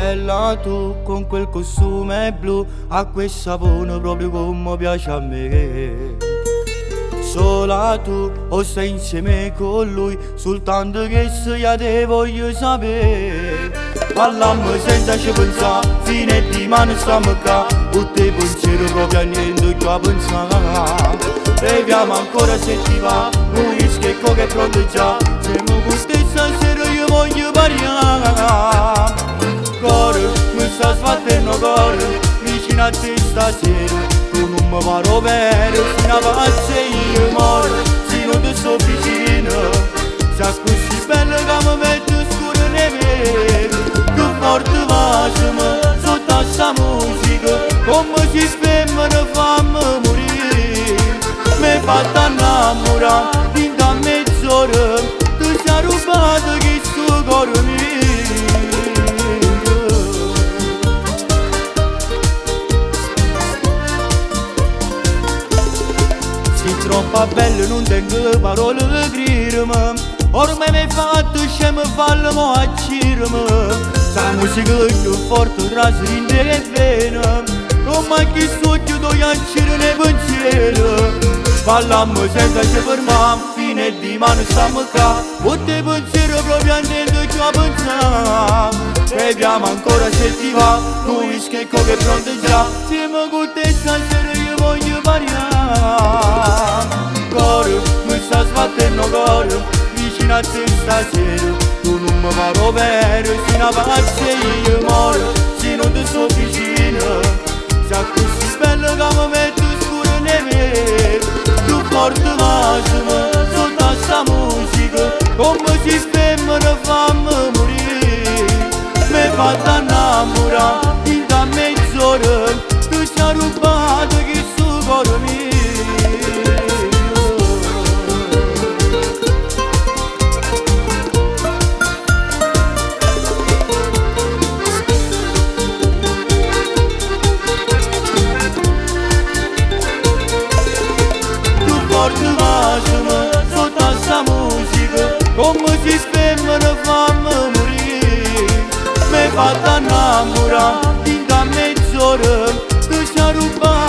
Bella tu con quel costume blu, a quel sapone proprio come piace a me. Sola tu o stai insieme con lui, soltanto che se io te voglio sapere. Parlammo senza ci pensare, fine di mano stiamo qua, tutti pensieri proprio a niente che a pensare. Beviamo ancora se ti va, un whisky e coca è pronto già, siamo con te stasera io voglio parlare. Cuore, mi sta sbattendo cuore, vicino a te stasera, tu non mi paro vero, se ne pazza io moro, se non ti sto vicino, sei così bello che mi mette scuro nei veri, che forte facciamo sotto a sta musica, come si femmina fammi morire, mi fatta innamorare, dentro a mezz'ora, tu sei rubato che sto cuore mio. Troppo bello non tengo parole per dirmi, ormai mi hai fatto scemo fallo a girmi, sta musica più forte trasri in te che vena, come chi sotto doi a girare nei pensieri, ballammo senza ci fermare, fine di mano stiamo qua, tutti pensieri proprio a niente che a pensare, beviamo ancora se ti va, tu whisky e coca è pronto già, siamo con te stasera io voglio variare. Cuore, mi sta sbattendo cuore, vicino a te stasera, tu non mi paro vero, se ne pazza io moro, se non ti sto vicino, sei così bello che mi mette scuro nei veri, tu forte massimo, sotto a sta musica, come si femmina fammi morire, mi fatta innamorare, dentro a mezz'ora, tu sei rubato che sto cuore mio. Sotto a sta musica, come si femmina fammi morire, mi fatta innamorare, dentro a mezz'ora, tu sei rubato.